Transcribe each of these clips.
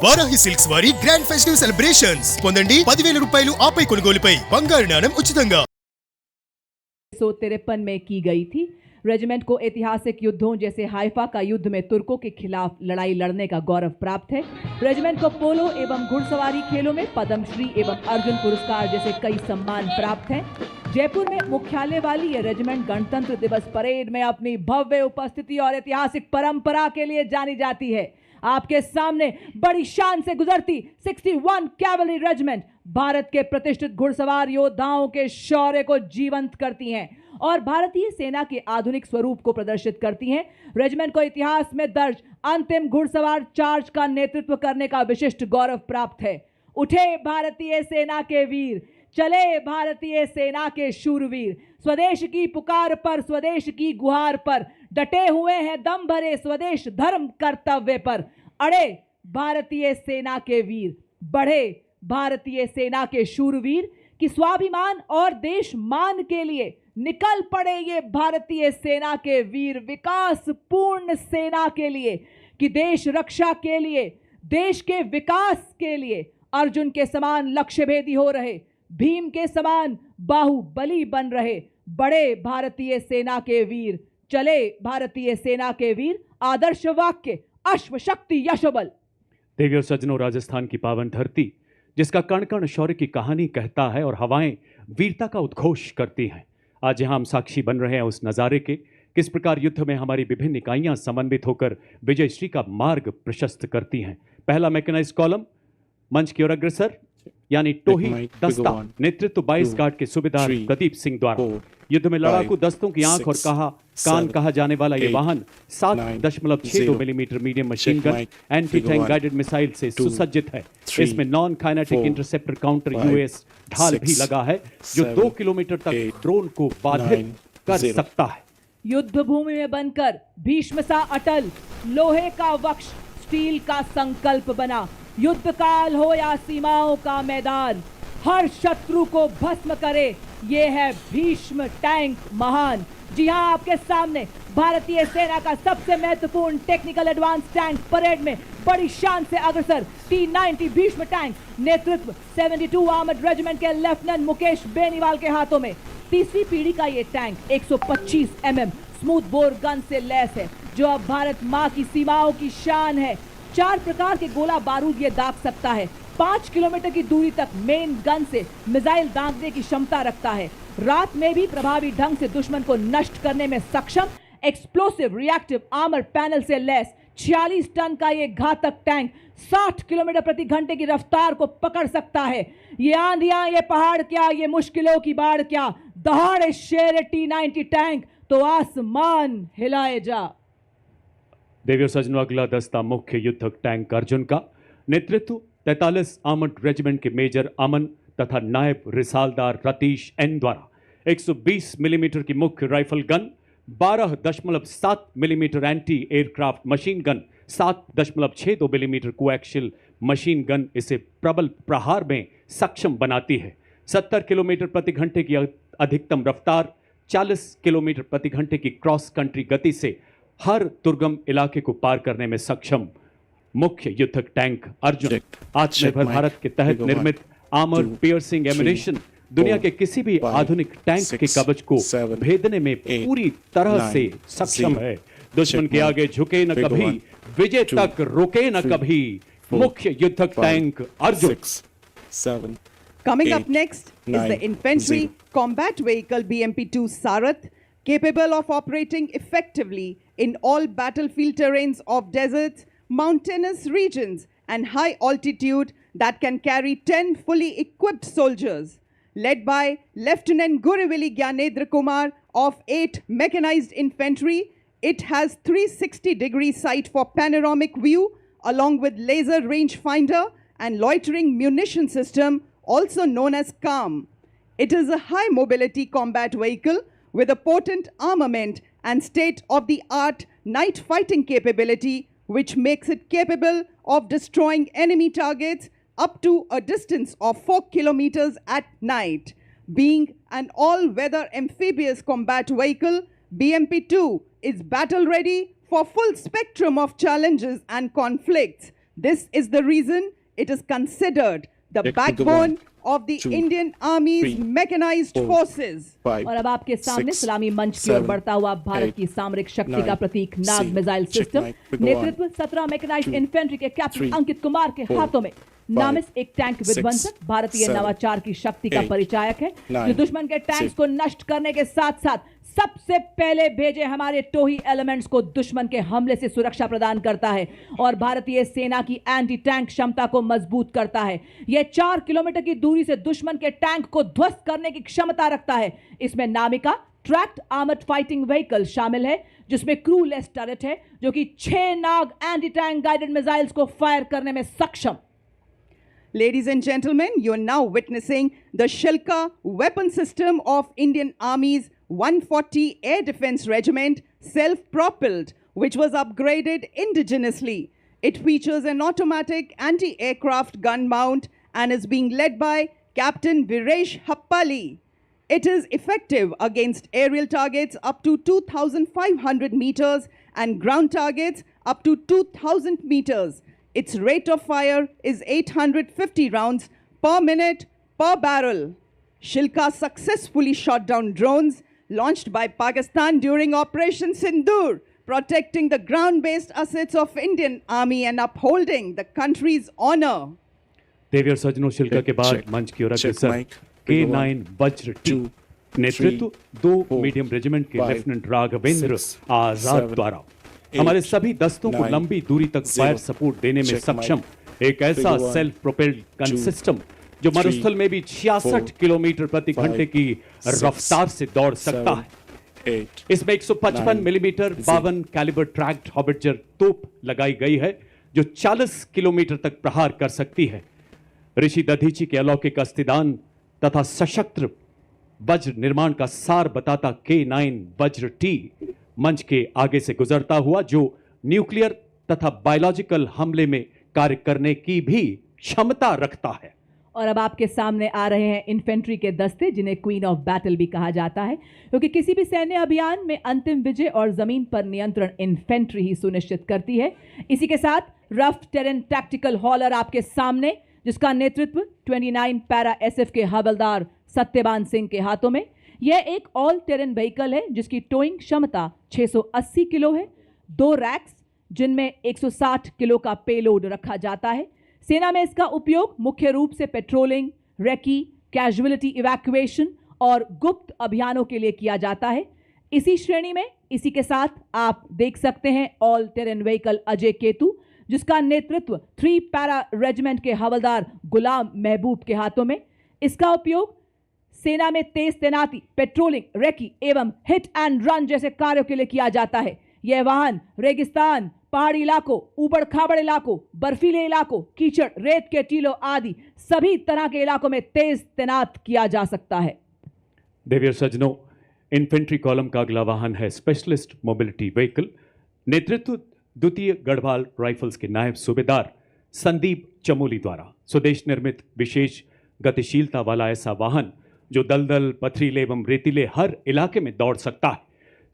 Varahi silks వారి grand festive celebrations పొందండి 10,000 రూపాయలు ఆపై కొనుగోలుపై బంగారు నాణెం ఉచితంగా। 1953 में की गई थी। रेजिमेंट को ऐतिहासिक युद्धों जैसे हाइफा का युद्ध में तुर्कों के खिलाफ लड़ाई लड़ने का गौरव प्राप्त है। रेजिमेंट को पोलो एवं घुड़सवारी खेलों में पद्मश्री एवं अर्जुन पुरस्कार जैसे कई सम्मान प्राप्त हैं। जयपुर में मुख्यालय वाली यह रेजिमेंट गणतंत्र दिवस परेड में अपनी भव्य उपस्थिति और ऐतिहासिक परंपरा के लिए जानी जाती है। आपके सामने बड़ी शान से गुजरती 61 कैवलरी रेजिमेंट भारत के प्रतिष्ठित घुड़सवार योद्धाओं के शौर्य को जीवंत करती हैं और भारतीय सेना के आधुनिक स्वरूप को प्रदर्शित करती हैं। रेजिमेंट को इतिहास में दर्ज अंतिम घुड़सवार चार्ज का नेतृत्व करने का विशिष्ट गौरव प्राप्त है। उठे भारतीय सेना के वीर, चले भारतीय सेना के शूरवीर, स्वदेश की पुकार पर, स्वदेश की गुहार पर डटे हुए हैं दम भरे स्वदेश धर्म कर्तव्य पर। अड़े भारतीय सेना के वीर, बढ़े भारतीय सेना के शूरवीर कि स्वाभिमान और देश मान के लिए निकल पड़े ये भारतीय सेना के वीर, विकास पूर्ण सेना के लिए कि देश रक्षा के लिए, देश के विकास के लिए अर्जुन के समान लक्ष्य भेदी हो रहे, भीम के समान बाहुबली बन रहे। बड़े भारतीय सेना के वीर, चले भारतीय सेना के वीर, आदर्श वाक्य अश्व शक्ति यशोबल। देवी और सज्जनों, राजस्थान की पावन धरती जिसका कण कण शौर्य की कहानी कहता है और हवाएं वीरता का उद्घोष करती हैं। आज यहाँ हम साक्षी बन रहे हैं उस नज़ारे के, किस प्रकार युद्ध में हमारी विभिन्न इकाइयां समन्वित होकर विजयश्री का मार्ग प्रशस्त करती हैं। पहला मैकेनाइज्ड कॉलम मंच की ओर अग्रसर यानी टोही दस्ता, नेतृत्व 22 गार्ड के सूबेदार प्रदीप सिंह द्वारा। युद्ध में लड़ाकू दस्तों की आंख और कान कहा जाने वाला ये वाहन 7.62 millimetre medium machine gun anti tank guided missile से सुसज्जित है। इसमें non kinetic interceptor counter US ढाल भी लगा है जो 2 किलोमीटर तक ड्रोन को बाधित कर सकता है। युद्ध भूमि में बनकर भीष्म सा अटल, लोहे का वक्ष स्टील का संकल्प बना। युद्ध काल हो या सीमाओं का मैदान, हर शत्रु को भस्म करे, ये है भीष्म टैंक महान। जी हां, आपके सामने भारतीय सेना का सबसे महत्वपूर्ण टेक्निकल एडवांस टैंक परेड में बड़ी शान से अग्रसर T90 भीष्म टैंक, नेतृत्व 72 आर्मर्ड रेजिमेंट के लेफ्टिनेंट मुकेश बेनीवाल के हाथों में। तीसरी पीढ़ी का ये tank 125 mm smooth bore gun से लैस है जो अब भारत माँ की सीमाओं की शान है। 4 प्रकार के गोला बारूद ये दाग सकता है। 5 किलोमीटर की दूरी तक मेन गन से मिसाइल दागने की क्षमता रखता है। रात में भी प्रभावी ढंग से दुश्मन को नष्ट करने में सक्षम एक्सप्लोसिव रिएक्टिव आर्मर पैनल से लैस 46 टन का ये घातक टैंक 60 किलोमीटर प्रति घंटे की रफ्तार को पकड़ सकता है। ये आंधियां, ये पहाड़ क्या, ये मुश्किलों की बाढ़ क्या, दहाड़े शेर T90 टैंक तो आसमान हिलाए जा। देवी और सज्जनों, अगला दस्ता मुख्य युद्धक टैंक अर्जुन का, नेतृत्व 43 आर्मर्ड रेजिमेंट के मेजर अमन तथा नायब रिसालदार रतीश एन द्वारा। 120 मिलीमीटर की मुख्य rifle gun, 12.7 millimetre anti aircraft machine gun, 7.62 millimetre coaxial machine gun इसे प्रबल प्रहार में सक्षम बनाती है। 70 किलोमीटर प्रति घंटे की अधिकतम रफ्तार, 40 किलोमीटर प्रति घंटे की क्रॉस कंट्री गति से हर दुर्गम इलाके को पार करने में सक्षम मुख्य युद्धक टैंक अर्जुन। आत्मनिर्भर भारत के तहत निर्मित आर्मर्ड पियर्सिंग एम्यूनेशन दुनिया के किसी भी आधुनिक टैंक के कवच को भेदने में पूरी तरह से सक्षम है। दुश्मन के आगे झुके न कभी, विजय तक रुके न कभी, मुख्य युद्धक tank Arjun. Coming up next is the infantry combat vehicle BMP-2 Sarath, capable of operating effectively in all battlefield terrains of deserts, mountainous regions and high altitude that can carry 10 fully equipped soldiers. Led by Lieutenant Gurivili Gyanendra Kumar of 8 Mechanized Infantry, it has 360-degree sight for panoramic view along with laser rangefinder and loitering munition system, also known as CARM. It is a high mobility combat vehicle with a potent armament and state-of-the-art night fighting capability, which makes it capable of destroying enemy targets up to a distance of 4 kilometers at night. Being an all-weather amphibious combat vehicle, BMP-2 is battle-ready for full spectrum of challenges and conflicts This is the reason it is considered the Check figure backbone one, of the 2, Indian Army's 3, mechanized 4, forces. 5, और अब आपके सामने 6, सलामी मंच की ओर 7, बढ़ता हुआ भारत 8, की सामरिक शक्ति का 9, प्रतीक नाग C, missile check system, mic, figure नेतृत्व 1, 17 मैकेनाइज्ड 2, इन्फेंट्री के कैप्टन 3, अंकित कुमार के 4, हाथों में 5, नामिस एक टैंक 6, विध्वंसक भारतीय 7, नवाचार की शक्ति का 8, परिचायक है, जो 9, दुश्मन के टैंक्स 6, को नष्ट करने के साथ साथ सबसे पहले भेजे हमारे टोही एलिमेंट्स को दुश्मन के हमले से सुरक्षा प्रदान करता है और भारतीय सेना की एंटी टैंक क्षमता को मजबूत करता है। यह 4 किलोमीटर की दूरी से दुश्मन के टैंक को ध्वस्त करने की क्षमता रखता है। इसमें नामिका ट्रैक्ड आर्मर्ड फाइटिंग व्हीकल शामिल है, जिसमें क्रूलेस टर्रेट है, जो कि 6 नाग एंटी टैंक गाइडेड मिसाइल्स को फायर करने में सक्षम। Ladies and gentlemen, you are now witnessing the Shilka weapon system of Indian Army's 140 Air Defense Regiment, self-propelled, which was upgraded indigenously. It features an automatic anti-aircraft gun mount and is being led by Captain Viresh Happali. It is effective against aerial targets up to 2,500 meters and ground targets up to 2,000 meters. Its rate of fire is 850 rounds per minute per barrel. Shilka successfully shot down drones launched by Pakistan during Operation Sindoor, protecting the ground-based assets of Indian Army and upholding the country's honor. देवी और सज्जनों, शिल्का के बाद check, मंच की ओर check अग्रसर mic, K9 वज्र T 2, नेतृत्व 3, 2 4, medium regiment के 5, लेफ्टिनेंट राघवेंद्र 6, आजाद 7, द्वारा 8, हमारे सभी दस्तों को 9, लंबी दूरी तक 0, फायर सपोर्ट देने में check सक्षम mic, एक ऐसा figure 1, self propelled gun 2, system जो मरुस्थल में भी 66 4, किलोमीटर प्रति 5, घंटे की 6, रफ्तार से दौड़ सकता 7, है। 8, इसमें 155 9, मिलीमीटर 52 कैलिबर ट्रैक्ड हॉबिटजर तोप लगाई गई है, जो 40 किलोमीटर तक प्रहार कर सकती है। ऋषि दधीची के अलौकिक अस्तिदान तथा सशस्त्र वज्र निर्माण का सार बताता K9 वज्र टी मंच के आगे से गुजरता हुआ, जो न्यूक्लियर तथा बायोलॉजिकल हमले में कार्य करने की भी क्षमता रखता है। और अब आपके सामने आ रहे हैं इन्फेंट्री के दस्ते, जिन्हें क्वीन ऑफ बैटल भी कहा जाता है, क्योंकि किसी भी सैन्य अभियान में अंतिम विजय और जमीन पर नियंत्रण इन्फेंट्री ही सुनिश्चित करती है। इसी के साथ रफ टेरेन टैक्टिकल हॉलर आपके सामने, जिसका नेतृत्व 29 पैरा एसएफ के हवलदार सत्यवान सिंह के हाथों में। यह एक ऑल टेरेन व्हीकल है, जिसकी टोइंग क्षमता 680 किलो है। 2 रैक्स, जिनमें 160 किलो का पेलोड रखा जाता है। सेना में इसका उपयोग मुख्य रूप से पेट्रोलिंग, रेकी, कैजुअलिटी इवैक्यूएशन और गुप्त अभियानों के लिए किया जाता है। इसी श्रेणी में इसी के साथ आप देख सकते हैं all terrain vehicle Ajay Ketu, जिसका नेतृत्व 3 पैरा रेजिमेंट के हवलदार गुलाम महबूब के हाथों में। इसका उपयोग सेना में तेज तैनाती, पेट्रोलिंग, रेकी एवं हिट एंड रन जैसे कार्यों के लिए किया जाता है। यह वाहन रेगिस्तान, पहाड़ी इलाकों, ऊबड़ खाबड़ इलाकों, बर्फीले इलाकों, कीचड़, रेत के टीलों आदि सभी तरह के इलाकों में तेज तैनात किया जा सकता है। देवी और सज्जनों, इन्फेंट्री कॉलम का अगला वाहन है स्पेशलिस्ट मोबिलिटी व्हीकल, नेतृत्व द्वितीय गढ़वाल राइफल्स के नायब सूबेदार संदीप चमोली द्वारा। स्वदेश निर्मित विशेष गतिशीलता वाला ऐसा वाहन जो दलदल, पथरीले एवं रेतीले हर इलाके में दौड़ सकता है।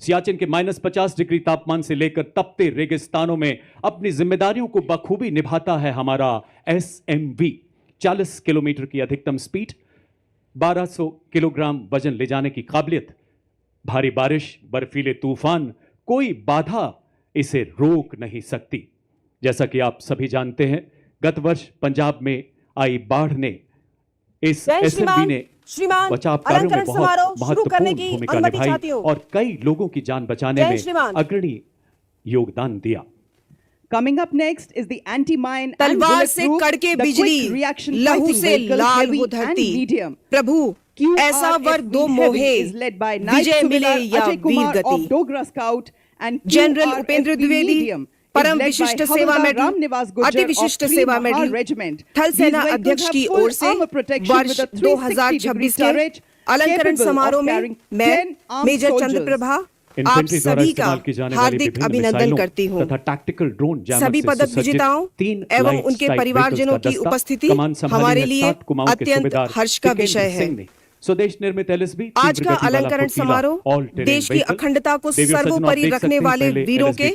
सियाचिन के -50 डिग्री तापमान से लेकर तपते रेगिस्तानों में अपनी जिम्मेदारियों को बखूबी निभाता है हमारा SMV। 40 किलोमीटर की अधिकतम स्पीड, 1200 किलोग्राम वजन ले जाने की काबिलियत, भारी बारिश, बर्फीले तूफान, कोई बाधा इसे रोक नहीं सकती। जैसा कि आप सभी जानते हैं, गत वर्ष पंजाब में आई बाढ़ ने इस SMV ने बचाव कार्यों में बहुत महत्वपूर्ण भूमिका निभाई और कई लोगों की जान बचाने में अग्रणी योगदान दिया। Coming up next is the anti-mine and तलवार से bulletproof, कड़के the बिजली, quick reaction लहू fighting से vehicle, लाल heavy हो and धरती। medium. प्रभु, ऐसा वर दो QRFV मोहे, Heavy is led by Knight विजय मिले Subedar या Ajay Kumar वीर of गति। Dogra Scout and general QRFV Upendra Dwivedi, Medium is परम led by विशिष्ट Havildar सेवा मेडल, Ramnivas Gujjar अति of विशिष्ट 3 सेवा Mahar मेडल, Regiment. थल These सेना vehicles अध्यक्ष have की full ओर से armor protection वर्ष with a 360 degree 2026 के turret अलंकरण capable समारोह of में carrying मैं 10 armed मेजर soldiers. चंद्रप्रभा आप इन्फेंट्री द्वारा सभी का इस्तेमाल की जाने वाली हार्दिक विभिन्न अभिनंदन मिसाइलों करती हूँ। तथा टैक्टिकल ड्रोन जैमर सभी से पदक सुसज्जित विजेताओं 3 एवं लाइट उनके स्ट्राइक परिवारजनों व्हीकल्स का की दस्ता उपस्थिति कमान संभाली हमारे है लिए 7 कुमाऊं के अत्यंत सूबेदार हर्ष का टिकेंद्र विषय है। सिंह ने। स्वदेश निर्मित एलएसबी आज का अलंकरण समारोह देश की अखंडता को सर्वोपरि रखने वाले वीरों के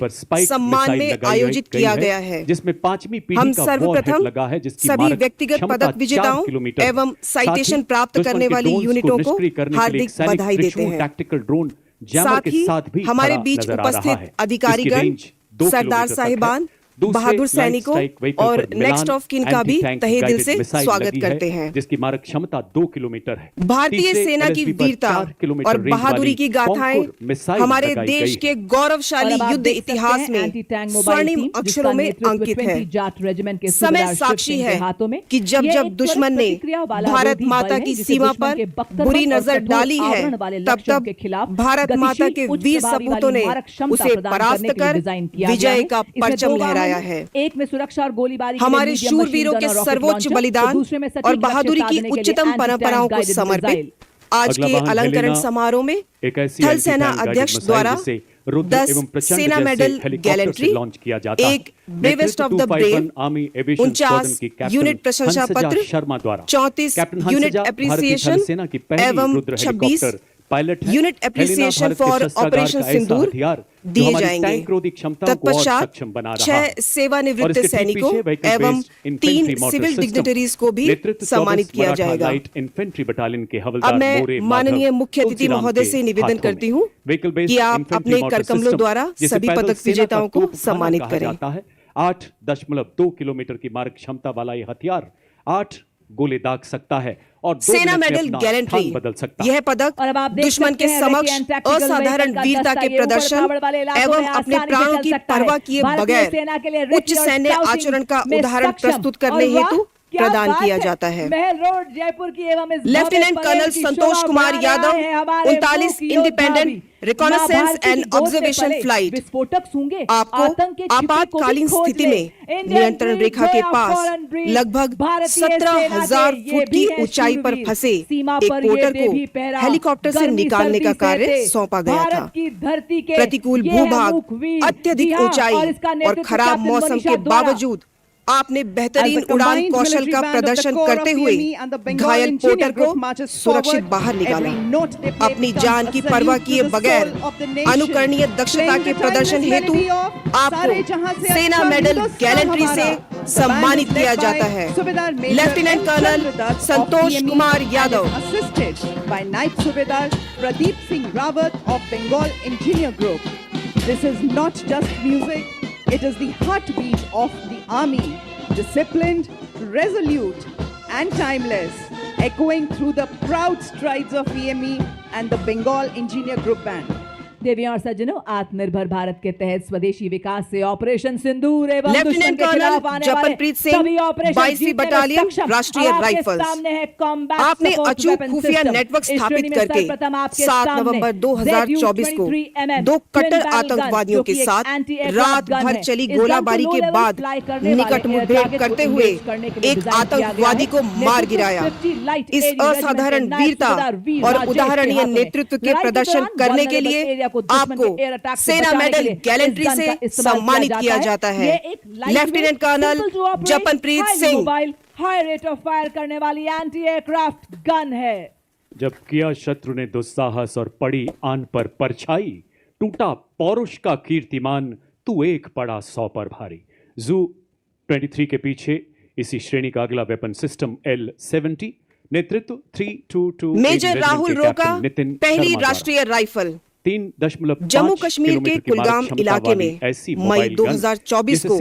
सम्मान में आयोजित किया गया है, जिसमें 5वीं पीढ़ी हम का सर्वप्रथम लगा है, जिसकी सभी मारक व्यक्तिगत क्षमता पदक 4 विजेताओं किलोमीटर एवं साथ ही साइटेशन प्राप्त दुश्मन करने के वाली ड्रोन्स यूनिटों को निष्क्रिय करने के लिए हार्दिक एक सैनिक बधाई देते त्रिशूल हैं। टैक्टिकल ड्रोन जैमर साथ के ही साथ भी हमारे खड़ा बीच नजर आ रहा उपस्थित है। अधिकारीगण, इसकी रेंज 2 सरदार किलोमीटर तक है। साहिबान, दूसरे बहादुर लाइट सैनिकों स्ट्राइक व्हीकल और पर मिलान नेक्स्ट ऑफ किन का भी एंटी-टैंक तहे दिल गाइडेड से मिसाइल स्वागत लगी करते हैं। जिसकी मारक क्षमता 2 किलोमीटर है। भारतीय तीसरे सेना की LSB पर वीरता 4 किलोमीटर और रेंज बहादुरी वाली की गाथाएं कॉन्कोर मिसाइल हमारे लगाई देश गई के है। गौरवशाली और अब आप युद्ध देख सकते इतिहास हैं में एंटी-टैंक मोबाइल स्वर्णिम टीम, अक्षरों में जिसका अंकित नेतृत्व है। 20 जाट रेजिमेंट के समय सूबेदार साक्षी शिव सिंह है के हाथों में। कि जब ये जब एक दुश्मन ने त्वरित प्रतिक्रिया वाला भारत रोधी माता बल है, की जिसे सीमा दुश्मन पर के बख्तरबंद बुरी और नजर कठोर डाली है, आवरण वाले तब लक्ष्यों तब के खिलाफ भारत माता गतिशील, के उच्च वीर प्रभावी सपूतों वाली ने मारक क्षमता उसे प्रदान परास्त करने के लिए कर डिजाइन किया विजय गया है। का इसमें परचम 2 वाहन लहराया हैं। है। एक में सुरक्षा और गोलीबारी के लिए हमारे मीडियम शूरवीरों मशीन के गन और रॉकेट सर्वोच्च लॉन्चर, बलिदान तो दूसरे में सटीक और लक्ष्य बहादुरी की साधने के लिए उच्चतम एंटी-टैंक परंपराओं को गाइडेड समर्पित मिसाइल। आज अगला के वाहन अलंकरण हेलेना समारोह में एक ऐसी थल सेना एंटी-टैंक गाइडेड अध्यक्ष मिसाइल द्वारा जिसे रुद्र 10 एवं प्रचंड सेना जैसे मेडल हेलीकॉप्टर से गैलेंट्री, लॉन्च किया जाता है। एक ब्रेवेस्ट ऑफ द नेतृत्व ब्रेव, 51 आर्मी एविएशन स्क्वाड्रन 49 की कैप्टन यूनिट प्रशंसा हंसजा पत्र, शर्मा द्वारा 34 कैप्टन यूनिट हंसजा भारतीय एप्रिसिएशन थल सेना की पहली एवं रुद्र 26 हेलीकॉप्टर पायलट है। यूनिट हेलेना एप्रिसिएशन भारत के फॉर शस्त्रागार ऑपरेशन का ऐसा सिंदूर हथियार जो दिए हमारी जाएंगे। टैंक रोधी क्षमताओं को और तत्पश्चात सक्षम बना रहा 6 है। और सेवानिवृत्त इसके ठीक सैनिकों पीछे vehicle एवं based infantry 3 mortar civil system। Dignitaries को भी नेतृत्व सम्मानित 24 किया मराठा जाएगा। लाइट इन्फेंट्री बटालियन के अब हवलदार मैं मोरे माननीय माधव मुख्य अतिथि तुलसीराम महोदय के से निवेदन हाथों करती में। हूँ Vehicle based कि आप infantry अपने mortar करकमलों system, द्वारा जिसे सभी पैदल पदक सेना का विजेताओं को तोपखाना सम्मानित कहा करें। जाता है। 8.2 किलोमीटर की मारक क्षमता वाला यह हथियार 8 गोले दाग सकता है और 2 सेना मिनट में मेडल अपना गैलेंट्री, स्थान बदल सकता है। यह पदक और अब आप देख दुश्मन सकते के हैं समक्ष देखिए tactical असाधारण vehicle का वीरता दस्ता के ये ऊपर प्रदर्शन पहाड़ वाले इलाकों एवं में अपने आसानी से प्राणों चल की सकता है। परवाह किए भारतीय बगैर सेना के लिए उच्च रेडी और सैन्य scouting आचरण का में उदाहरण सक्षम। प्रस्तुत करने और वाह, हेतु क्या प्रदान बात किया है। जाता है। महल रोड जयपुर की एवं इस लेफ्टिनेंट भव्य कर्नल परेड की संतोष शोभा कुमार बढ़ा यादव रहे हैं हमारे 39 मुख्य योद्धा इंडिपेंडेंट भी। रिकॉनेसेंस माँ भारती एंड की गोद से ऑब्जर्वेशन पले फ्लाइट विस्फोटक सूंघे आपको आतंक के छिपे को भी आपातकालीन खोज स्थिति ले। में इंडियन नियंत्रण ब्रीड, रेखा के गोया पास फॉरेन ब्रीड, लगभग भारतीय 17,000 सेना के फुट ये की भी हैं ऊंचाई पर शूरवीर। फंसे सीमा एक पर ये पोर्टर बेबी को पहरा, हेलीकॉप्टर से गर्मी निकालने का सर्दी कार्य सहते, सौंपा गया था। भारत की धरती के प्रतिकूल ये है भूभाग, मूकवीर। अत्यधिक जी हाँ, ऊंचाई और इसका और नेतृत्व खराब कैप्टन मौसम मनीषा के द्वारा बावजूद आपने बेहतरीन As the उड़ान combined कौशल military का band of the प्रदर्शन Corps करते of हुए PME and the Bengal घायल Engineer पोर्टर Group को marches सुरक्षित forward. बाहर निकाला। Every note they play अपनी becomes जान a की salute परवाह to किए the बगैर soul of the nation. अनुकरणीय दक्षता Playing के the प्रदर्शन timeless हेतु melody of सारे जहां आपको से सेना अच्छा मेडल हिंदुस्तान गैलेंट्री से हमारा। The band सम्मानित is किया led by जाता है। Subedar Major lieutenant M. Colonel Chandradutt of Santosh PME Kumar and Yadav, is assisted by Night Subedar Pradeep Singh Rawat of Bengal Engineer Group. This is not just music, it is the heartbeat of the army, disciplined, resolute and timeless, echoing through the proud strides of PME and the Bengal Engineer Group Band. देवियों और सज्जनों, आत्मनिर्भर भारत के तहत स्वदेशी विकास से operation सिंदूर एवं दुश्मन लेफ्टिनेंट के खिलाफ कर्नल आने जपनप्रीत वाले सिंह, सभी ऑपरेशन 22वीं जीतने में बटालियन, सक्षम। राष्ट्रीय अब आपके राइफल्स। सामने है कॉम्बैट आपने सपोर्ट अचूक वेपन खुफिया सिस्टम। नेटवर्क इस श्रेणी स्थापित में करके सर्वप्रथम आपके 7 सामने नवंबर 2024 को ZU-23mm 2 कट्टर twin barrel आतंकवादियों gun, के जो कि एक साथ anti-aircraft रात gun भर है। चली इस gun को गोलाबारी low के level बाद fly करने वाले निकट air मुठभेड़ target को करते हुए engage करने के लिए एक डिजाइन किया गया आतंकवादी है। को मार नेतृत्व गिराया। 50 लाइट इस एयर रेजिमेंट असाधारण के नायब वीरता सूबेदार वीर और राजेश के उदाहरणीय हाथों में। नेतृत्व के लड़ाई के प्रदर्शन दौरान करने के vulnerable लिए area को दुश्मन आपको के air attack से सेना बचाने मेडल के लिए गैलेंट्री इस gun से का इस्तेमाल सम्मानित किया जाता है। ये एक lightweight, lieutenant colonel simple to operate, Japanpreet highly Singh, mobile, high rate of fire करने वाली एंटी एयरक्राफ्ट गन है। जब किया शत्रु ने दुस्साहस और पड़ी आन पर परछाई, टूटा पौरुष का कीर्तिमान, तू एक पड़ा 100 पर भारी। जू 23 के पीछे इसी श्रेणी का अगला वेपन सिस्टम L-70, नेतृत्व 322 मेजर राहुल रोका, पहली राष्ट्रीय राइफल। 3.5 जम्मू कश्मीर के कुलगाम इलाके में मई 2024 को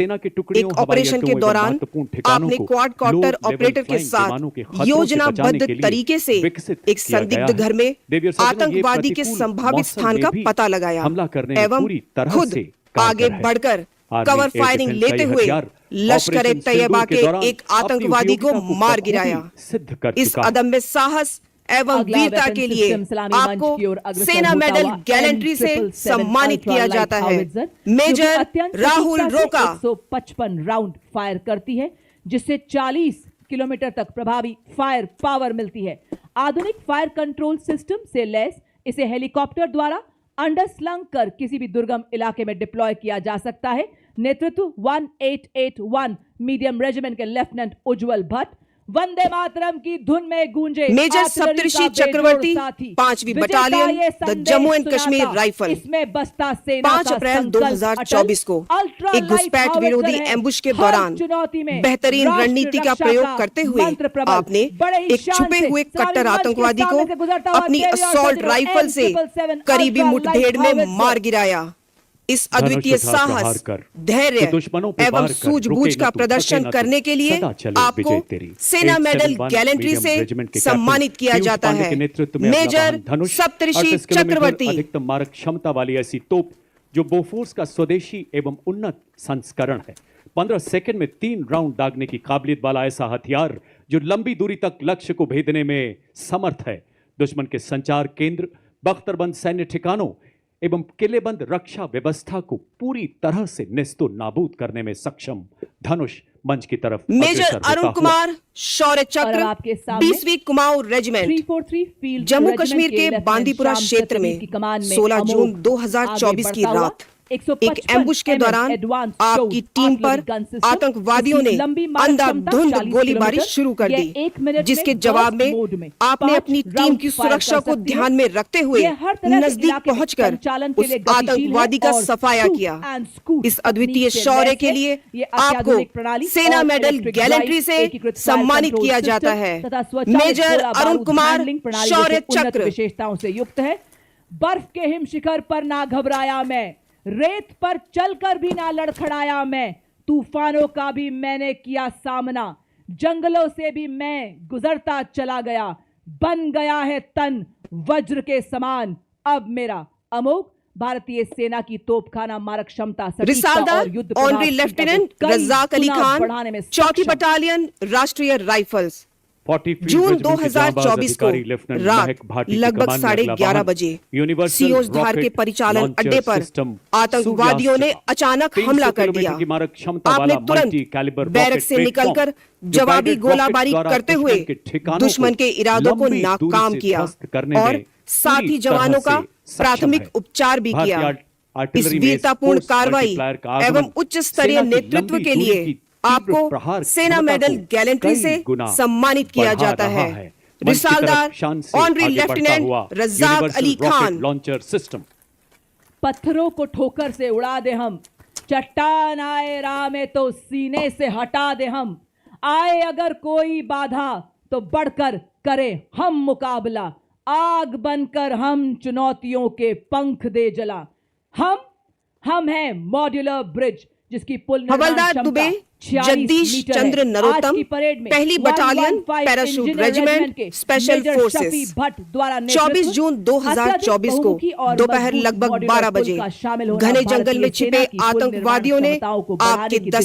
एक ऑपरेशन के दौरान आपने क्वाड कॉप्टर ऑपरेटर के साथ योजनाबद्ध तरीके से एक संदिग्ध घर में आतंकवादी के संभावित स्थान का पता लगाया एवं खुद आगे बढ़कर कवर फायरिंग लेते हुए लश्कर ए तैयबा के एक आतंकवादी को मार गिराया। इस अदम्य साहस एवं वीरता के लिए आपको सेना मेडल गैलेंट्री से सम्मानित किया जाता है। मेजर राहुल रोका 155 राउंड फायर करती है, जिससे 40 किलोमीटर तक प्रभावी फायर पावर मिलती है। आधुनिक फायर कंट्रोल सिस्टम से लैस इसे हेलीकॉप्टर द्वारा अंडरस्लंग कर किसी भी दुर्गम इलाके में डिप्लॉय किया जा सकता है। नेतृत्व 1881 मीडियम रेजिमेंट के लेफ्टिनेंट उज्जवल भट्ट, वंदे मातरम की धुन में गूंजे मेजर सप्तऋषि चक्रवर्ती 5वीं battalion the Jammu and Kashmir rifle इसमें बस्ता सेना 5 अप्रैल 2024 को एक घुसपैठ विरोधी एम्बुश के दौरान बेहतरीन रणनीति का प्रयोग करते हुए आपने एक छुपे हुए कट्टर आतंकवादी को अपनी असॉल्ट राइफल से करीबी मुठभेड़ में मार गिराया। इस अद्वितीय साहस, धैर्य एवं सूझबूझ का प्रदर्शन करने के लिए आपको सेना मेडल गैलेंट्री से सम्मानित किया जाता है। मेजर सप्तऋषि चक्रवर्ती। अधिकतम मारक क्षमता वाली ऐसी तोप जो बोफोर्स का स्वदेशी एवं उन्नत संस्करण है। 15 सेकंड में 3 राउंड दागने की काबिलियत वाला ऐसा हथियार जो लंबी दूरी तक लक्ष्य को भेदने में समर्थ है। दुश्मन के संचार केंद्र, बख्तरबंद सैन्य ठिकानों एवं किलेबंद रक्षा व्यवस्था को पूरी तरह से नेस्तो नाबूद करने में सक्षम धनुष मंच की तरफ मेजर अरुण कुमार शौर्य चक्र 20वीं कुमाऊं रेजिमेंट 343 फील्ड जम्मू कश्मीर के बांदीपुरा क्षेत्र में 16 जून 2024 की रात एक एम्बुश के दौरान आपकी टीम पर आतंकवादियों ने अंधाधुंध गोलीबारी शुरू कर दी, जिसके जवाब में आपने अपनी टीम की सुरक्षा को ध्यान में रखते हुए नजदीक पहुंचकर उस आतंकवादी का सफाया किया। इस अद्वितीय शौर्य के लिए आपको सेना मेडल गैलेंट्री से सम्मानित किया जाता है। मेजर अरुण कुमार शौर्य चक्र विशेषताओं से युक्त है। बर्फ के हिम शिखर पर ना घबराया मैं, रेत पर चलकर भी ना लड़खड़ाया मैं, तूफानों का भी मैंने किया सामना, जंगलों से भी मैं गुजरता चला गया, बन गया है तन वज्र के समान अब मेरा। अमोघ भारतीय सेना की तोपखाना मारक क्षमता, रिसालदार ऑनरी लेफ्टिनेंट रज़ाक अली खान 4ठी बटालियन राष्ट्रीय राइफल्स जून 2024 को रात लगभग 11:30 बजे सियोज धार के परिचालन अड्डे पर आतंकवादियों ने अचानक हमला कर दिया। आपने तुरंत बैरक से निकलकर जवाबी गोलाबारी करते हुए दुश्मन के इरादों को नाकाम किया और साथी जवानों का प्राथमिक उपचार भी किया। इस वीरतापूर्ण कार्रवाई एवं उच्च स्तरीय नेतृत्व के लिए आपको सेना मेडल गैलेंट्री से सम्मानित किया जाता है। रिसालदार honorary lieutenant Razak Ali Khan. Launcher system पत्थरों को ठोकर से उड़ा दे हम, चट्टान आए राह में तो सीने से हटा दे हम, आए अगर कोई बाधा तो बढ़कर करे हम मुकाबला, आग बनकर हम चुनौतियों के पंख दे जला। हम हैं मॉड्यूलर ब्रिज जिसकी पुल हवलदार दुबे जगदीश चंद्र नरोत्तम 1ली battalion parachute regiment special forces 24 June 2024 को दोपहर लगभग 12 बजे घने जंगल में छिपे आतंकवादियों ने आपके 10